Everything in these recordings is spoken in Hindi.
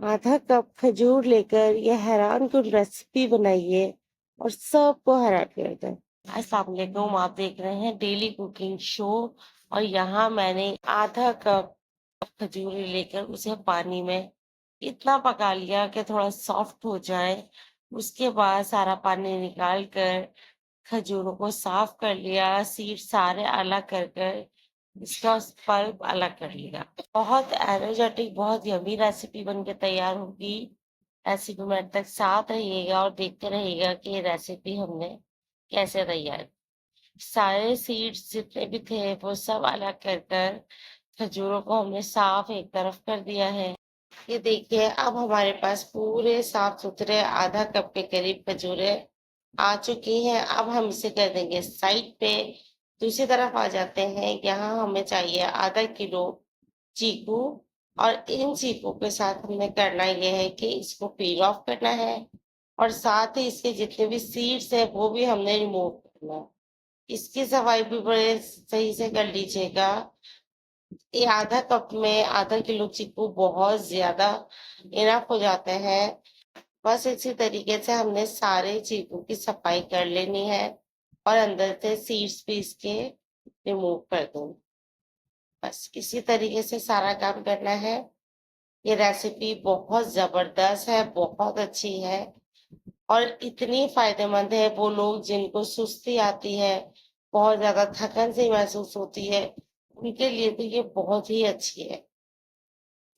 आधा कप खजूर लेकर यह हैरानकुन रेसिपी बनाइए और सबको हैरान कर दें। अस्सलाम वालेकुम, आप देख रहे हैं डेली कुकिंग शो। और यहाँ मैंने आधा कप खजूर लेकर उसे पानी में इतना पका लिया कि थोड़ा सॉफ्ट हो जाए। उसके बाद सारा पानी निकाल कर खजूरों को साफ कर लिया, सीड सारे अलग कर कर इसका पल्प अलग कर लिया। बहुत एनर्जेटिक, बहुत यमी रेसिपी बन के तैयार होगी। रेसिपी में अंत तक साथ रहिएगा और देखते रहिएगा कि ये रेसिपी हमने कैसे तैयार। सारे सीड्स जितने भी थे वो सब अलग कर कर खजूरों को हमने साफ एक तरफ कर दिया है। ये देखिए, अब हमारे पास पूरे साफ सुथरे आधा कप के करीब खजूरें आ चुकी हैं। अब हम इसे कर देंगे साइड पे। दूसरी तरफ आ जाते हैं। यहाँ हमें चाहिए आधा किलो चीकू। और इन चीकू के साथ हमने करना ये है कि इसको पील ऑफ करना है और साथ ही इसके जितने भी सीड्स है वो भी हमने रिमूव करना है। इसकी सफाई भी बड़े सही से कर लीजिएगा। ये आधा कप में आधा किलो चीकू बहुत ज्यादा इनफ हो जाते हैं। बस इसी तरीके से हमने सारे चीकू की सफाई कर लेनी है और अंदर से सीड्स भी इसके रिमूव कर दूं। बस इसी तरीके से सारा काम करना है। ये रेसिपी बहुत जबरदस्त है, बहुत अच्छी है और इतनी फायदेमंद है। वो लोग जिनको सुस्ती आती है, बहुत ज्यादा थकन सी महसूस होती है, उनके लिए तो ये बहुत ही अच्छी है।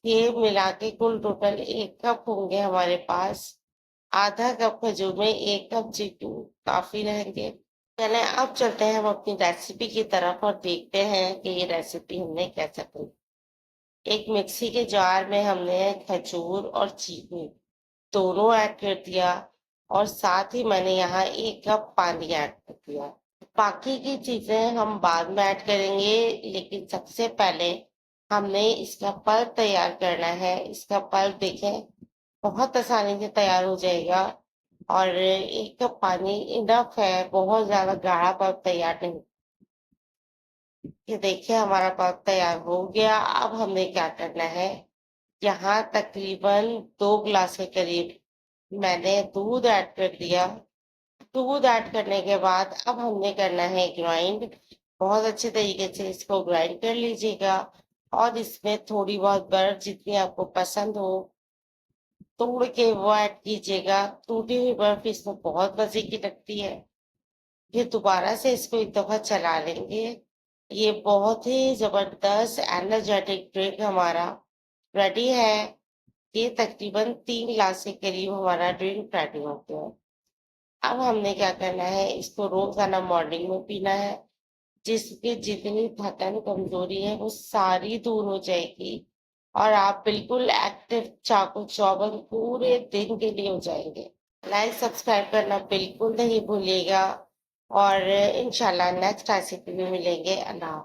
ये मिला के कुल टोटल 1 कप होंगे हमारे पास। आधा कप खजूर में 1 कप चीकू काफी रहेंगे। चले अब चलते हैं हम अपनी रेसिपी की तरफ और देखते हैं कि ये रेसिपी हमने कैसे बनाई। एक मिक्सी के जार में हमने खजूर और चीकू दोनों ऐड कर दिया और साथ ही मैंने यहाँ 1 कप पानी ऐड कर दिया। बाकी की चीजें हम बाद में ऐड करेंगे, लेकिन सबसे पहले हमने इसका पल्प तैयार करना है। इसका पल्प देखें, बहुत आसानी से तैयार हो जाएगा और 1 कप पानी इनफ है, बहुत ज्यादा गाढ़ा पल्प तैयार नहीं। ये देखिए, हमारा पल्प तैयार हो गया। अब हमने क्या करना है, यहाँ तकरीबन 2 गिलास के करीब मैंने दूध ऐड कर दिया। दूध ऐड करने के बाद अब हमने करना है ग्राइंड। बहुत अच्छे तरीके से इसको ग्राइंड कर लीजिएगा और इसमें थोड़ी बहुत बर्फ जितनी आपको पसंद हो तोड़ के वो ऐड कीजिएगा। टूटी हुई बर्फ इसमें बहुत मजे की लगती है। फिर दोबारा से इसको एक दफा चला लेंगे। ये बहुत ही जबरदस्त एनर्जेटिक ड्रिंक हमारा रेडी है। ये तकरीबन 3 गिलास के करीब हमारा ड्रिंक रेडी हो गया है। अब हमने क्या करना है, इसको रोजाना मॉर्निंग में पीना है, जिसकी जितनी थकन कमजोरी है वो सारी दूर हो जाएगी और आप बिल्कुल एक्टिव चाकू चौबंद पूरे दिन के लिए हो जाएंगे। लाइक सब्सक्राइब करना बिल्कुल नहीं भूलिएगा और इंशाल्लाह नेक्स्ट रेसिपी में मिलेंगे। अल्लाह।